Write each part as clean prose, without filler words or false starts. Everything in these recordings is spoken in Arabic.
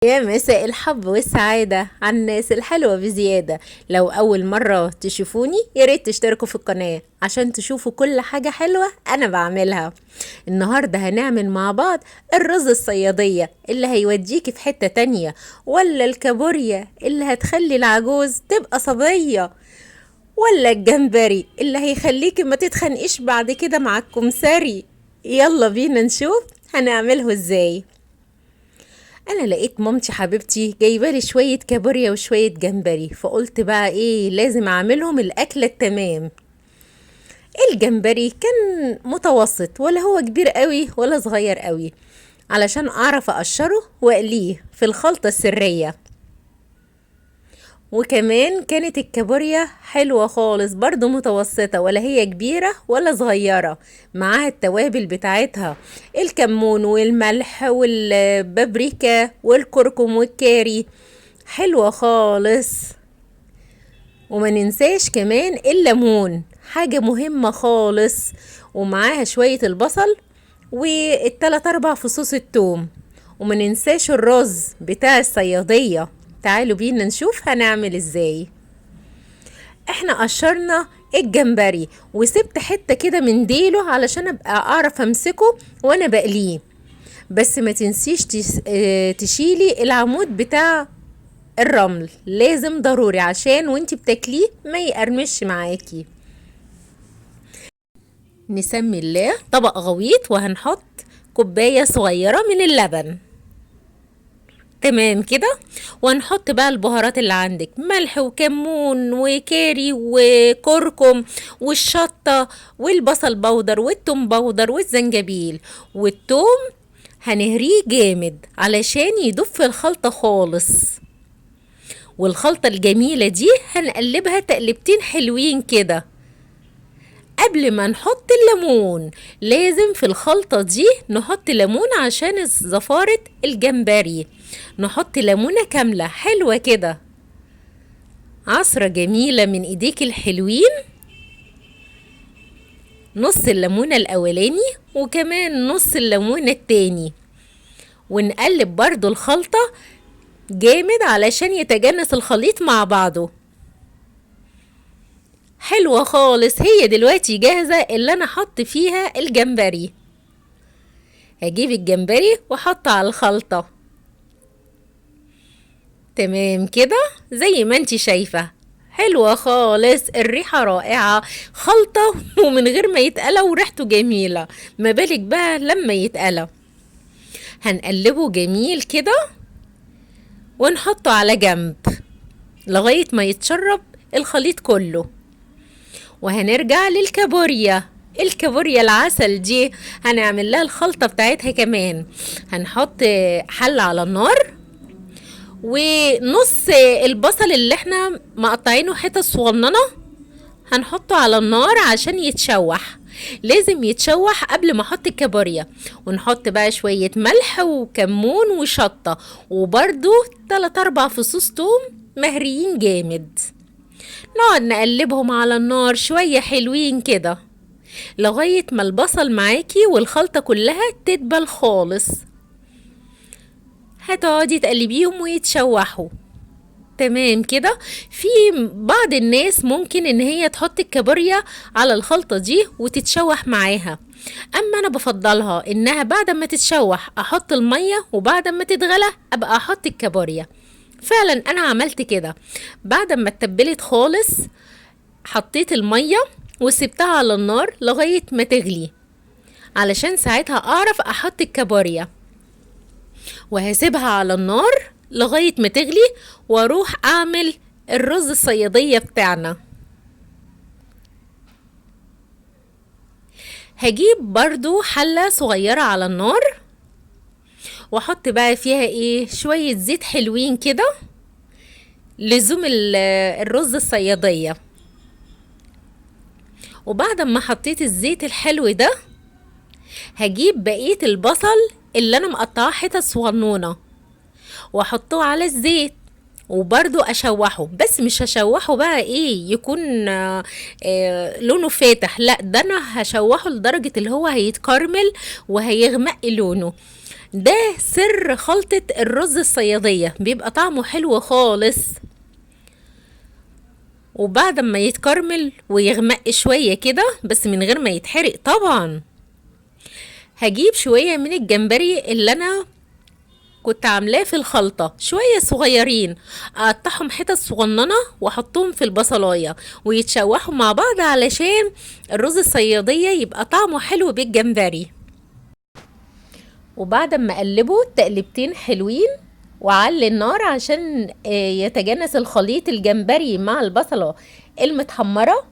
يا مساء الحب والسعادة على الناس الحلوة بزيادة. لو أول مرة تشوفوني ياريت تشتركوا في القناة عشان تشوفوا كل حاجة حلوة أنا بعملها. النهاردة هنعمل مع بعض الرز الصيادية اللي هيوديكي في حتة تانية، ولا الكابوريا اللي هتخلي العجوز تبقى صبية، ولا الجمبري اللي هيخليكي ما تتخنقيش بعد كده مع الكمثري. يلا بينا نشوف هنعمله ازاي. انا لقيت مامتي حبيبتي جايبالي شويه كابوريا وشويه جمبري، فقلت بقى ايه لازم اعملهم الاكله التمام. الجمبري كان متوسط، ولا هو كبير قوي ولا صغير قوي، علشان اعرف اقشره واقليه في الخلطه السريه. وكمان كانت الكابوريا حلوة خالص برضو، متوسطة، ولا هي كبيرة ولا صغيرة، معاها التوابل بتاعتها، الكمون والملح والبابريكا والكركم والكاري، حلوة خالص. وما ننساش كمان الليمون، حاجة مهمة خالص، ومعاها شوية البصل والتلات اربع فصوص التوم. وما ننساش الرز بتاع الصيادية. تعالوا بينا نشوف هنعمل ازاي. احنا قشرنا الجمبري وسبت حتة كده من ديله علشان ابقى اعرف امسكه وانا بقليه. بس ما تنسيش تشيلي العمود بتاع الرمل، لازم ضروري عشان وانتي بتاكليه ما يقرمش معاكي. نسمي الله. طبق غويط وهنحط كوباية صغيرة من اللبن. تمام كده. وهنحط بقى البهارات اللي عندك، ملح وكمون وكاري وكركم والشطة والبصل بودر والتوم بودر والزنجبيل والتوم. هنهريه جامد علشان يدوب في الخلطة خالص. والخلطة الجميلة دي هنقلبها تقلبتين حلوين كده. قبل ما نحط الليمون لازم في الخلطة دي نحط ليمون عشان زفارة الجمبري. نحط ليمونة كاملة حلوة كده، عصرة جميلة من ايديك الحلوين، نص الليمونة الاولاني وكمان نص الليمونة التاني. ونقلب برضو الخلطة جامد علشان يتجانس الخليط مع بعضه. حلوة خالص. هي دلوقتي جاهزة اللي انا حط فيها الجمبري. هجيب الجمبري واحطه على الخلطة. تمام كده زي ما انتي شايفة، حلوة خالص، الريحة رائعة، خلطة ومن غير ما يتقلى وريحته جميلة، ما بالك بقى لما يتقلى. هنقلبه جميل كده ونحطه على جنب لغاية ما يتشرب الخليط كله. وهنرجع للكابوريا. الكابوريا العسل دي هنعمل لها الخلطة بتاعتها كمان. هنحط حلة على النار، ونص البصل اللي احنا مقطعينه حتت صغننة هنحطه على النار عشان يتشوح. لازم يتشوح قبل ما احط الكابوريا. ونحط بقى شوية ملح وكمون وشطة، وبرده 3 4 فصوص توم مهريين جامد. نقعد نقلبهم على النار شوية حلوين كده لغاية ما البصل معاكي والخلطة كلها تدبل خالص. هتقعدي تقلبيهم ويتشوحوا. تمام كده. في بعض الناس ممكن ان هي تحط الكابوريا على الخلطة دي وتتشوح معاها، اما انا بفضلها انها بعد ما تتشوح احط المية، وبعد ما تتغلى ابقى احط الكابوريا. فعلا انا عملت كده. بعد ما اتبلت خالص حطيت المية وسبتها على النار لغاية ما تغلي علشان ساعتها اعرف احط الكابوريا. وهسيبها على النار لغاية ما تغلي واروح اعمل الرز الصيادية بتاعنا. هجيب برضو حلة صغيرة على النار واحط بقى فيها ايه شوية زيت حلوين كده لزوم الرز الصيادية. وبعد ما حطيت الزيت الحلو ده هجيب بقية البصل اللي انا مقطعاه حتت صغنونة واحطه على الزيت وبرضو اشوحه، بس مش هشوحه بقى ايه يكون لونه فاتح، لا ده انا هشوحه لدرجة اللي هو هيتكرمل وهيغمق لونه. ده سر خلطة الرز الصيادية، بيبقى طعمه حلو خالص. وبعد ما يتكرمل ويغمق شوية كده بس من غير ما يتحرق طبعا، هجيب شوية من الجمبري اللي انا كنت عاملاه في الخلطة، شوية صغيرين، اقطعهم حتت صغننة واحطهم في البصلاية ويتشوحوا مع بعض علشان الرز الصيادية يبقى طعمه حلو بالجمبري. وبعد ما اقلبه تقلبتين حلوين وعلي النار عشان يتجانس الخليط الجمبري مع البصلة المتحمرة،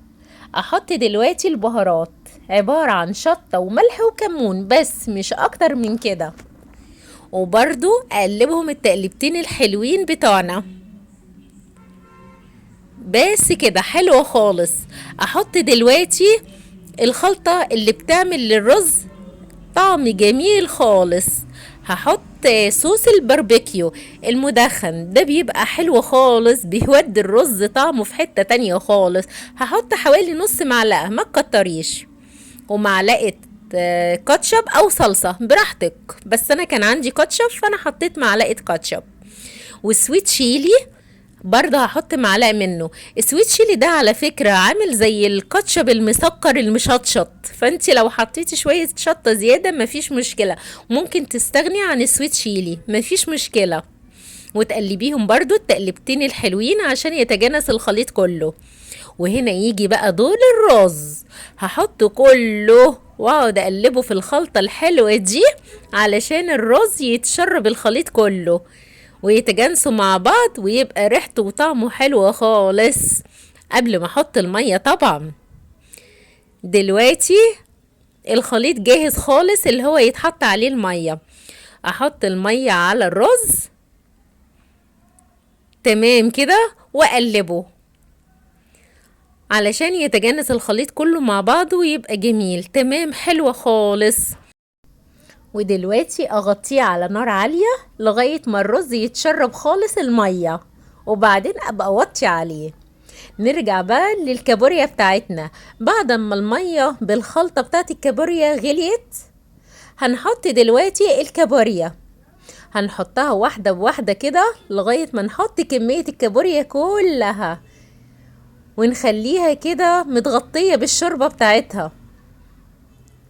احط دلوقتي البهارات، عبارة عن شطة وملح وكمون بس مش اكتر من كده. وبرضو اقلبهم التقلبتين الحلوين بتوعنا، بس كده حلو خالص. احط دلوقتي الخلطة اللي بتعمل للرز طعم جميل خالص. هحط صوص الباربيكيو المدخن، ده بيبقى حلو خالص، بيودي الرز طعمه في حتة تانية خالص. هحط حوالي نص معلقة، ما تكتريش، ومعلقة كاتشب او صلصة براحتك، بس انا كان عندي كاتشب فانا حطيت معلقة كاتشب. وسويت شيلي برضه هحط معلقة منه. السويت شيلي ده على فكرة عامل زي الكاتشب المسكر المشطشط، فانت لو حطيتي شوية شطة زيادة مفيش مشكلة، ممكن تستغني عن السويت شيلي مفيش مشكلة. وتقلبيهم برضو التقلبتين الحلوين عشان يتجانس الخليط كله. وهنا يجي بقى دور الرز، هحط كله واقعد اقلبه في الخلطة الحلوة دي علشان الرز يتشرب الخليط كله ويتجانسوا مع بعض ويبقى ريحته وطعمه حلو خالص، قبل ما احط المية طبعا. دلوقتي الخليط جاهز خالص اللي هو يتحط عليه المية. احط المية على الرز تمام كده واقلبه علشان يتجانس الخليط كله مع بعضه ويبقى جميل تمام حلو خالص. ودلوقتي اغطيه على نار عالية لغاية ما الرز يتشرب خالص المية، وبعدين ابقى اوطي عليه. نرجع بقى للكابوريا بتاعتنا. بعد ما المية بالخلطة بتاعت الكابوريا غليت، هنحط دلوقتي الكابوريا، هنحطها واحدة بواحدة كده لغاية ما نحط كمية الكابوريا كلها، ونخليها كده متغطية بالشوربة بتاعتها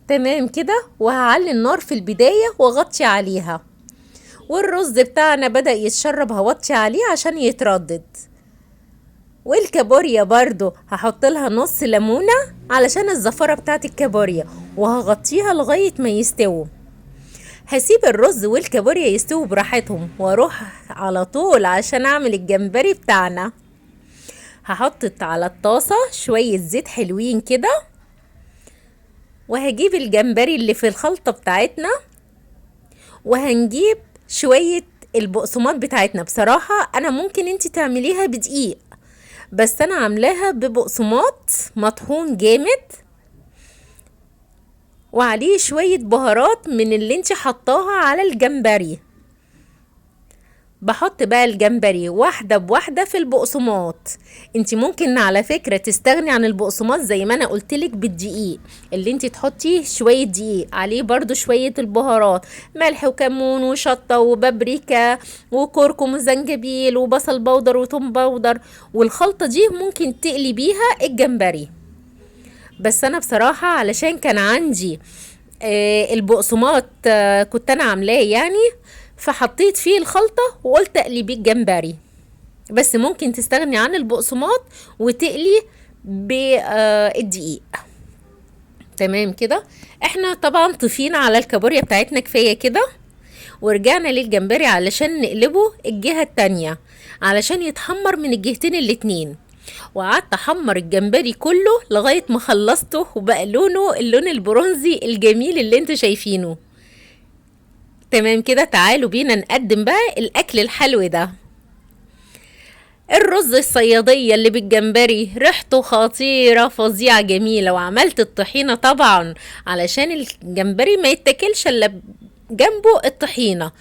تمام كده. وهعلي النار في البداية واغطي عليها. والرز بتاعنا بدأ يتشرب هوطي عليه عشان يتردد. والكابوريا برضو هحط لها نص ليمونة علشان الزفارة بتاعت الكابوريا، وهغطيها لغاية ما يستووا. هسيب الرز والكابوريا يستووا براحتهم واروح على طول عشان اعمل الجمبري بتاعنا. هحط على الطاسة شوية زيت حلوين كده، وهجيب الجمبري اللي في الخلطة بتاعتنا، وهنجيب شوية البقسماط بتاعتنا. بصراحة انا ممكن انتي تعمليها بدقيق، بس انا عاملاها ببقسماط مطحون جامد وعليه شوية بهارات من اللي انتي حطاها على الجمبري. بحط بقى الجمبري واحدة بواحدة في البقسماط. انتي ممكن على فكرة تستغني عن البقسماط زي ما انا قلتلك بالدقيق، اللي انتي تحطي شوية دقيق عليه برضو شوية البهارات، ملح وكمون وشطة وبابريكا وكركم وزنجبيل وبصل بودر وتوم بودر، والخلطة دي ممكن تقلي بيها الجمبري. بس انا بصراحة علشان كان عندي البقسماط كنت انا عاملاه يعني، فحطيت فيه الخلطة وقلت اقلي بيه الجمبري. بس ممكن تستغني عن البقسماط وتقلي بالدقيق تمام كده. احنا طبعا طفينا على الكابوريا بتاعتنا كفاية كده، ورجعنا للجمبري علشان نقلبه الجهة التانية علشان يتحمر من الجهتين الاتنين. وقعدت احمر الجمبري كله لغاية ما خلصته وبقى لونه اللون البرونزي الجميل اللي انتوا شايفينه تمام كده. تعالوا بينا نقدم بقى الاكل الحلو ده. الرز الصيادية اللي بالجمبري ريحته خطيرة فظيعة جميلة، وعملت الطحينة طبعا علشان الجمبري ما يتاكلش الا جنبه الطحينة.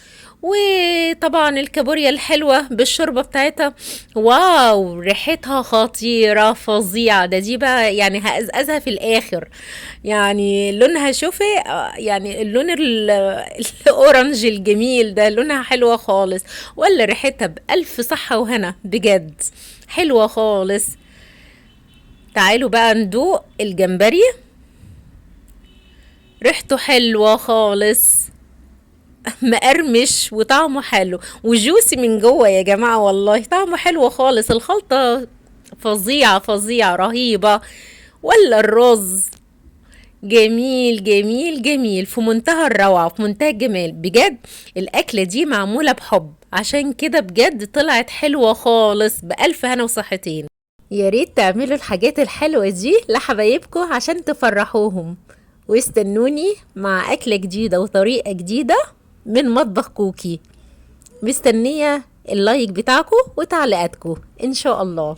وطبعا الكابوريا الحلوة بالشوربة بتاعتها، واو ريحتها خطيرة فظيعة. دي بقى يعني هقزقزها في الآخر، يعني لونها شوفي يعني اللون الأورنج الجميل ده، لونها حلوة خالص، ولا ريحتها بألف صحة وهنا بجد، حلوة خالص. تعالوا بقى ندوق الجمبري، ريحته حلوة خالص، مقرمش وطعمه حلو وجوسي من جوه يا جماعة، والله طعمه حلو خالص. الخلطة فظيعة فظيعة رهيبة. ولا الرز جميل جميل جميل في منتهى الروعة، في منتهى الجمال بجد. الأكلة دي معمولة بحب، عشان كده بجد طلعت حلوة خالص، بألف هنا وصحتين. يا ريت تعملوا الحاجات الحلوة دي لحبايبكم عشان تفرحوهم، واستنوني مع أكلة جديدة وطريقة جديدة من مطبخ كوكي. مستنية اللايك بتاعكم وتعليقاتكم إن شاء الله.